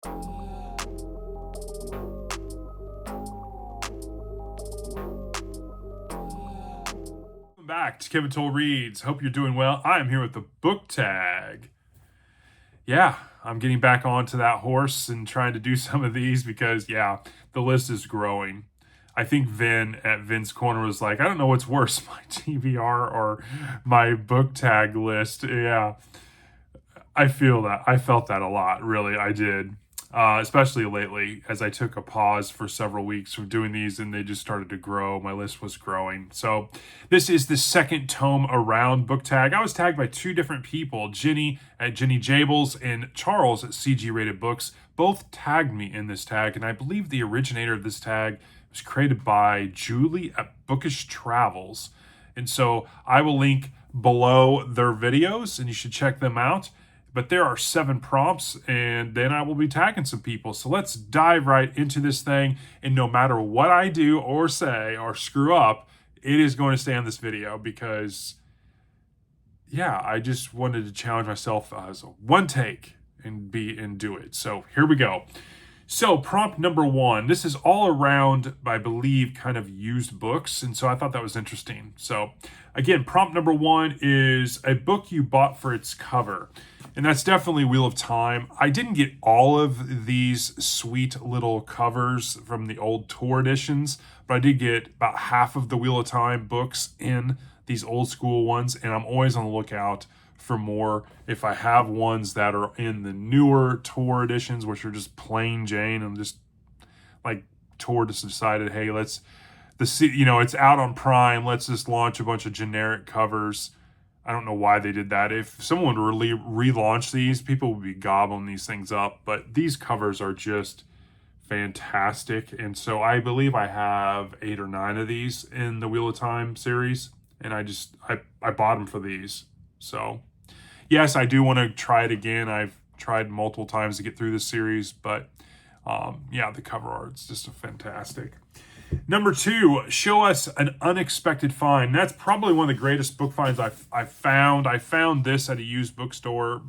Welcome back to Kevin Toll Reads. Hope you're doing well. I am here with the book tag. Yeah, I'm getting back onto that horse and trying to do some of these because, yeah, the list is growing. I think Vin at Vin's Corner was like, I don't know what's worse, my TBR or my book tag list. Yeah, I feel that. I felt that a lot, really. I did. Especially lately, as I took a pause for several weeks from doing these and they just started to grow. My list was growing. So, this is the second tome around book tag. I was tagged by two different people, Jenny at Jenny Jables and Charles at CG Rated Books. Both tagged me in this tag, and I believe the originator of this tag was created by Julie at Bookish Travels. And so, I will link below their videos, and you should check them out. But there are 7 prompts, and then I will be tagging some people. So let's dive right into this thing. And no matter what I do or say or screw up, it is going to stay on this video because, yeah, I just wanted to challenge myself as a one take and do it. So here we go. So prompt number 1, this is all around, I believe, kind of used books. And so I thought that was interesting. So again, prompt number 1 is a book you bought for its cover. And that's definitely Wheel of Time. I didn't get all of these sweet little covers from the old tour editions, but I did get about half of the Wheel of Time books in these old school ones. And I'm always on the lookout for more. If I have ones that are in the newer tour editions, which are just plain Jane, and just like tour just decided, hey, it's out on Prime. Let's just launch a bunch of generic covers. I don't know why they did that. If someone would really relaunch these, people would be gobbling these things up. But these covers are just fantastic. And so I believe I have 8 or 9 of these in the Wheel of Time series. And I bought them for these. So yes, I do want to try it again. I've tried multiple times to get through this series. But yeah, the cover art's just fantastic. Number 2, show us an unexpected find. That's probably one of the greatest book finds I've found. I found this at a used bookstore,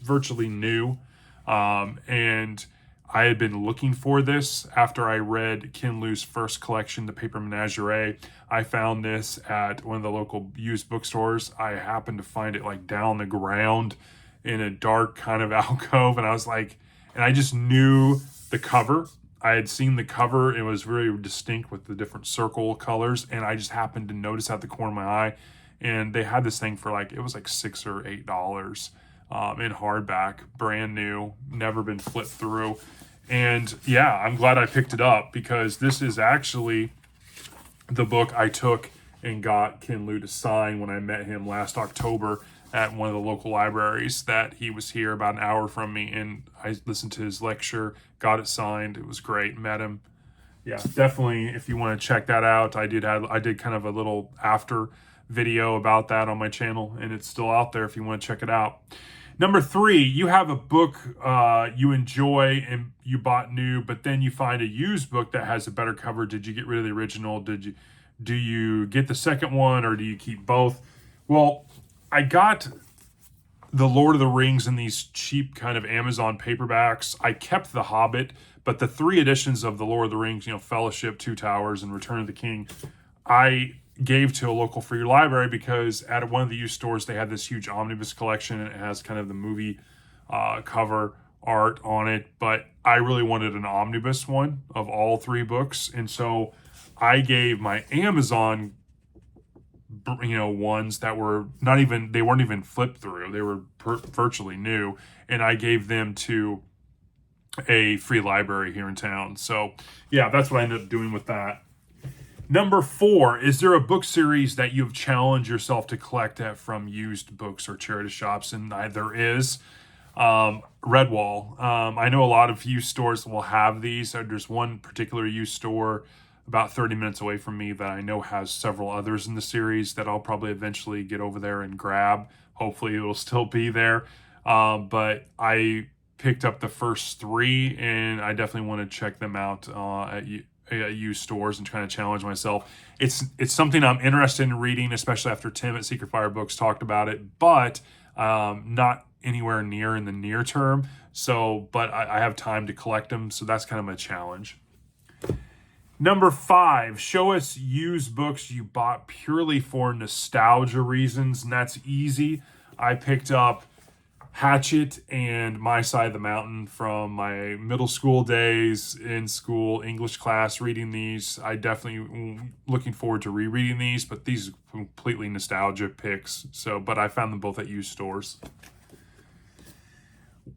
virtually new. And I had been looking for this after I read Ken Liu's first collection, The Paper Menagerie. I found this at one of the local used bookstores. I happened to find it like down the ground in a dark kind of alcove. And I was like, and I just knew the cover. I had seen the cover. It was very distinct with the different circle colors. And I just happened to notice out the corner of my eye. And they had this thing for it was like $6 or $8 in hardback, brand new, never been flipped through. And yeah, I'm glad I picked it up because this is actually the book I took and got Ken Liu to sign when I met him last October at one of the local libraries that he was here about an hour from me, and I listened to his lecture, got it signed. It was great. Met him. Yeah, definitely. If you want to check that out, I did kind of a little after video about that on my channel, and it's still out there if you want to check it out. Number 3, you have a book you enjoy and you bought new, but then you find a used book that has a better cover. Did you get rid of the original? Do you get the second one, or do you keep both? Well, I got the Lord of the Rings in these cheap kind of Amazon paperbacks. I kept The Hobbit, but the 3 editions of the Lord of the Rings, Fellowship, Two Towers, and Return of the King, I gave to a local free library because at one of the used stores, they had this huge omnibus collection, and it has kind of the movie cover art on it. But I really wanted an omnibus one of all 3 books. And so I gave my Amazon ones that were they weren't even flipped through. They were virtually new. And I gave them to a free library here in town. So yeah, that's what I ended up doing with that. Number 4, is there a book series that you've challenged yourself to collect from used books or charity shops? And there is. Redwall. I know a lot of used stores will have these. There's one particular used store about 30 minutes away from me that I know has several others in the series that I'll probably eventually get over there and grab. Hopefully it will still be there. But I picked up the first 3, and I definitely want to check them out at used stores and trying to challenge myself. It's something I'm interested in reading, especially after Tim at Secret Fire Books talked about it, but not anywhere near in the near term. So, but I have time to collect them. So that's kind of my challenge. Number 5, show us used books you bought purely for nostalgia reasons. And that's easy. I picked up Hatchet and My Side of the Mountain from my middle school days in school, English class, reading these. I definitely looking forward to rereading these, but these are completely nostalgia picks. So, but I found them both at used stores.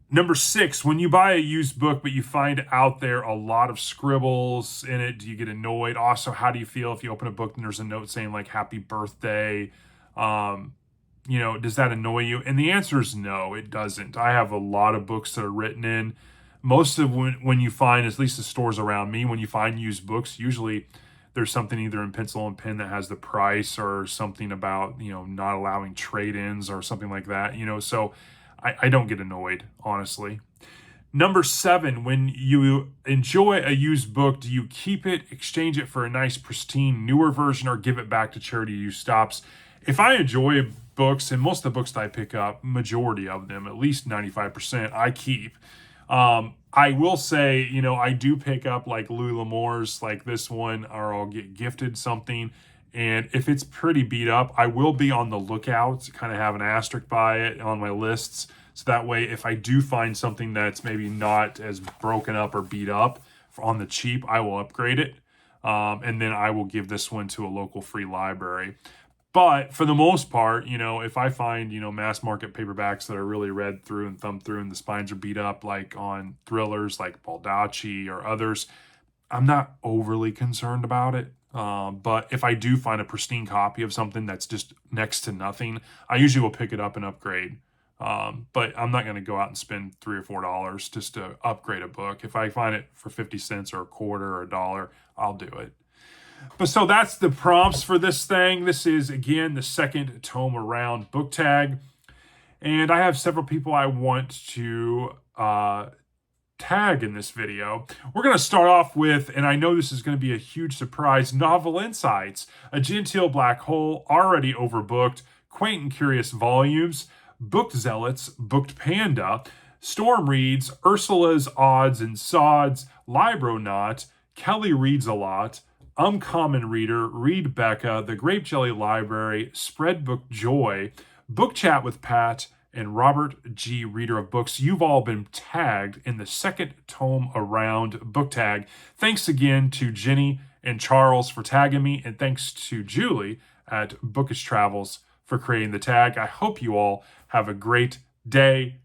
Number 6, when you buy a used book, but you find out there a lot of scribbles in it, do you get annoyed? Also, how do you feel if you open a book and there's a note saying like happy birthday? Does that annoy you? And the answer is no, it doesn't. I have a lot of books that are written in. Most of when you find, at least the stores around me, when you find used books, usually there's something either in pencil and pen that has the price or something about, not allowing trade-ins or something like that, so I don't get annoyed, honestly. Number 7, when you enjoy a used book, do you keep it, exchange it for a nice, pristine, newer version, or give it back to charity used stops? If I enjoy books, and most of the books that I pick up, majority of them, at least 95%, I keep. I will say, I do pick up like Louis L'Amour's, like this one, or I'll get gifted something. And if it's pretty beat up, I will be on the lookout to kind of have an asterisk by it on my lists. So that way, if I do find something that's maybe not as broken up or beat up on the cheap, I will upgrade it. And then I will give this one to a local free library. But for the most part, if I find, mass market paperbacks that are really read through and thumbed through and the spines are beat up, like on thrillers like Baldacci or others, I'm not overly concerned about it. But if I do find a pristine copy of something that's just next to nothing, I usually will pick it up and upgrade. But I'm not going to go out and spend $3 or $4 just to upgrade a book. If I find it for 50 cents or a quarter or $1, I'll do it. But so that's the prompts for this thing. This is, again, the second tome around book tag. And I have several people I want to tag in this video. We're going to start off with, and I know this is going to be a huge surprise, Novel Insights, A Genteel Black Hole, Already Overbooked, Quaint and Curious Volumes, Booked Zealots, Booked Panda, Storm Reads, Ursula's Odds and Sods, Libronaut, Kelly Reads a Lot, Uncommon Reader, Read Becca, The Grape Jelly Library, Spread Book Joy, Book Chat with Pat, and Robert G. Reader of Books. You've all been tagged in the second tome around book tag. Thanks again to Jenny and Charles for tagging me, and thanks to Julie at Bookish Travels for creating the tag. I hope you all have a great day,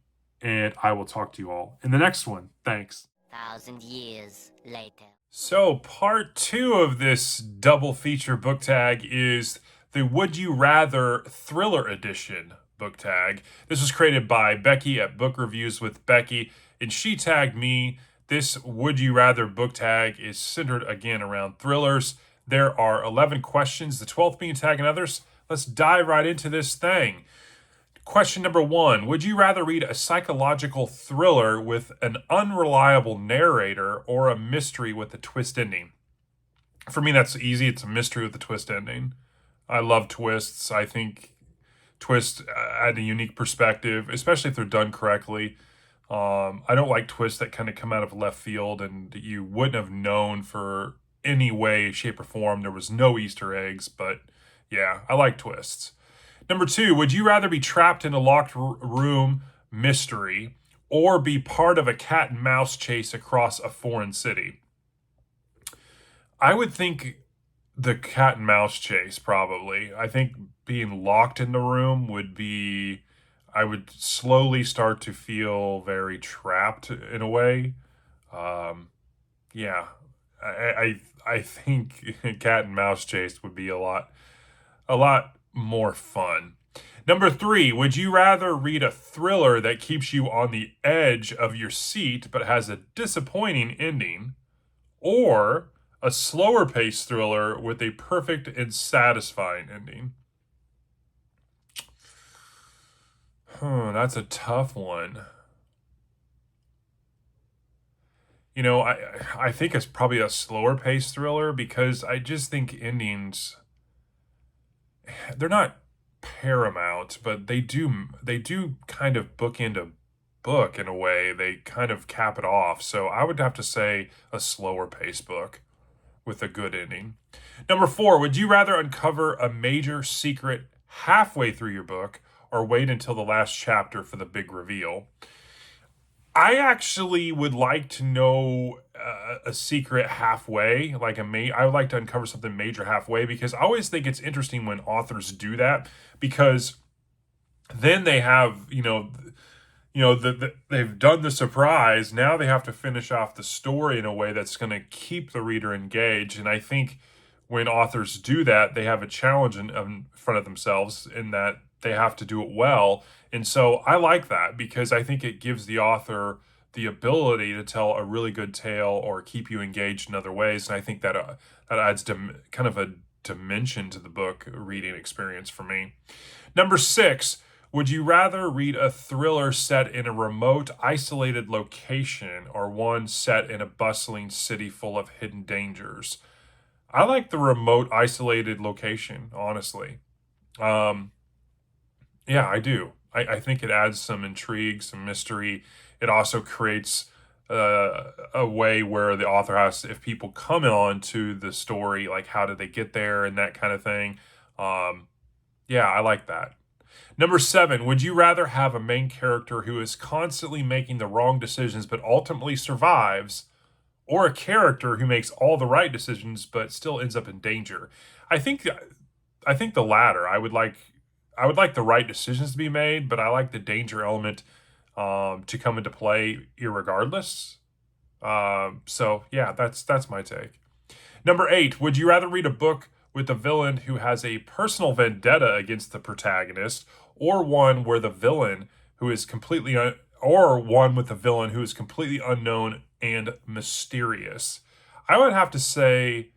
and I will talk to you all in the next one. Thanks. 1,000 years later. So part 2 of this double feature book tag is the Would You Rather Thriller Edition book tag. This was created by Becky at Book Reviews with Becky, and she tagged me. This Would You Rather book tag is centered again around thrillers. There are 11 questions, the 12th being tag and others. Let's dive right into this thing. Question number 1, would you rather read a psychological thriller with an unreliable narrator or a mystery with a twist ending? For me, that's easy. It's a mystery with a twist ending. I love twists. I think twists add a unique perspective, especially if they're done correctly. I don't like twists that kind of come out of left field and you wouldn't have known for any way, shape, or form. There was no Easter eggs, but yeah, I like twists. Number 2, would you rather be trapped in a locked room mystery or be part of a cat and mouse chase across a foreign city? I would think the cat and mouse chase, probably. I think being locked in the room would be, I would slowly start to feel very trapped in a way. Yeah, I think cat and mouse chase would be a lot more fun. Number 3, would you rather read a thriller that keeps you on the edge of your seat but has a disappointing ending, or a slower paced thriller with a perfect and satisfying ending? That's a tough one. I think it's probably a slower paced thriller because I just think endings, they're not paramount, but they do kind of bookend a book in a way. They kind of cap it off. So I would have to say a slower paced book with a good ending. Number 4, would you rather uncover a major secret halfway through your book or wait until the last chapter for the big reveal? I actually would like to know a secret halfway, I would like to uncover something major halfway, because I always think it's interesting when authors do that, because then they have, they've done the surprise. Now they have to finish off the story in a way that's going to keep the reader engaged. And I think when authors do that, they have a challenge in front of themselves in that they have to do it well. And so I like that, because I think it gives the author the ability to tell a really good tale or keep you engaged in other ways. And I think that that adds kind of a dimension to the book reading experience for me. Number 6, would you rather read a thriller set in a remote, isolated location or one set in a bustling city full of hidden dangers? I like the remote, isolated location, honestly. Um, yeah, I do. I think it adds some intrigue, some mystery. It also creates a way where the author has, if people come on to the story, like how did they get there and that kind of thing. Um, yeah, I like that. Number 7, would you rather have a main character who is constantly making the wrong decisions but ultimately survives, or a character who makes all the right decisions but still ends up in danger? I think I think the latter. I would like the right decisions to be made, but I like the danger element to come into play irregardless. So yeah, that's my take. Number 8, would you rather read a book with a villain who has a personal vendetta against the protagonist, or one where the villain who is completely or one with a villain who is completely unknown and mysterious? I would have to say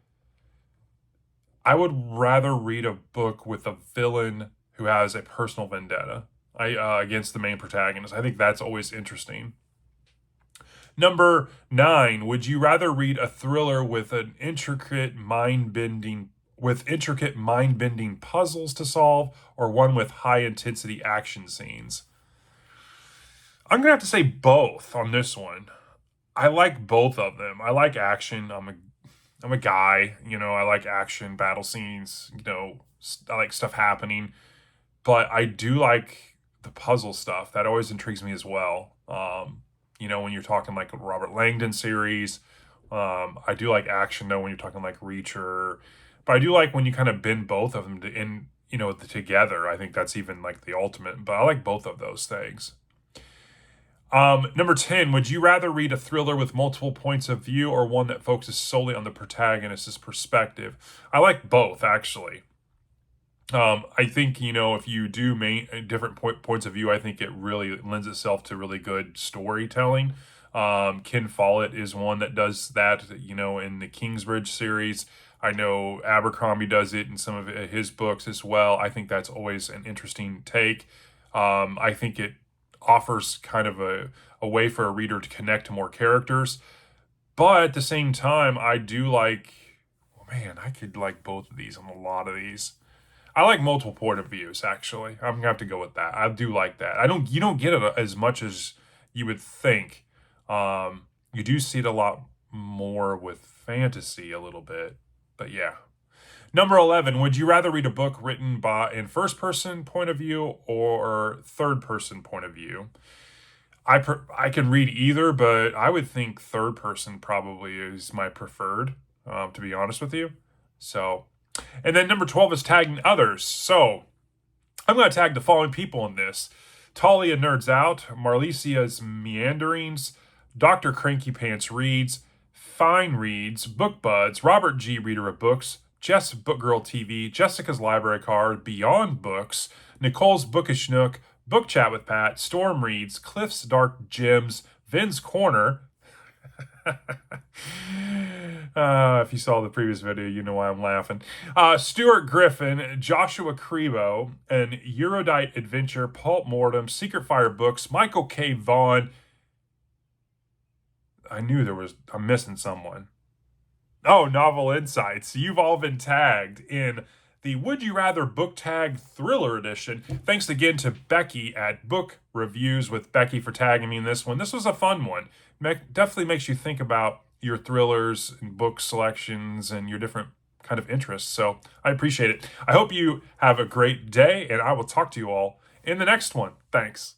I would rather read a book with a villain who has a personal vendetta against the main protagonist. I think that's always interesting. Number 9, would you rather read a thriller with intricate mind-bending puzzles to solve, or one with high-intensity action scenes? I'm going to have to say both on this one. I like both of them. I like action. I'm a guy, I like action, battle scenes, I like stuff happening, but I do like the puzzle stuff. That always intrigues me as well. When you're talking like a Robert Langdon series, I do like action though when you're talking like Reacher, but I do like when you kind of bend both of them together. I think that's even like the ultimate. But I like both of those things. Number 10, would you rather read a thriller with multiple points of view, or one that focuses solely on the protagonist's perspective? I like both, actually. I think, if you do different points of view, I think it really lends itself to really good storytelling. Ken Follett is one that does that, in the Kingsbridge series. I know Abercrombie does it in some of his books as well. I think that's always an interesting take. I think it offers kind of a way for a reader to connect to more characters. But at the same time, I do like, oh man, I could like both of these on a lot of these. I like multiple point of views, actually. I'm gonna have to go with that. I do like that. You don't get it as much as you would think. You do see it a lot more with fantasy a little bit. But yeah. Number 11, would you rather read a book written in first person point of view or third person point of view? I can read either, but I would think third person probably is my preferred, to be honest with you. So, and then number 12 is tagging others. So I'm going to tag the following people in this: Talia Nerds Out, Marlesia's Meanderings, Dr. Cranky Pants Reads, Fine Reads, Book Buds, Robert G. Reader of Books, Jess Bookgirl TV, Jessica's Library Card, Beyond Books, Nicole's Bookish Nook, Book Chat with Pat, Storm Reads, Cliff's Dark Gems, Vin's Corner. If you saw the previous video, you know why I'm laughing. Stuart Griffin, Joshua Crebo, and Eurodite Adventure, Pulp Mortem, Secret Fire Books, Michael K. Vaughn. I'm missing someone. Oh, Novel Insights. You've all been tagged in the Would You Rather Book Tag Thriller Edition. Thanks again to Becky at Book Reviews with Becky for tagging me in this one. This was a fun one. Definitely makes you think about your thrillers and book selections and your different kind of interests. So I appreciate it. I hope you have a great day, and I will talk to you all in the next one. Thanks.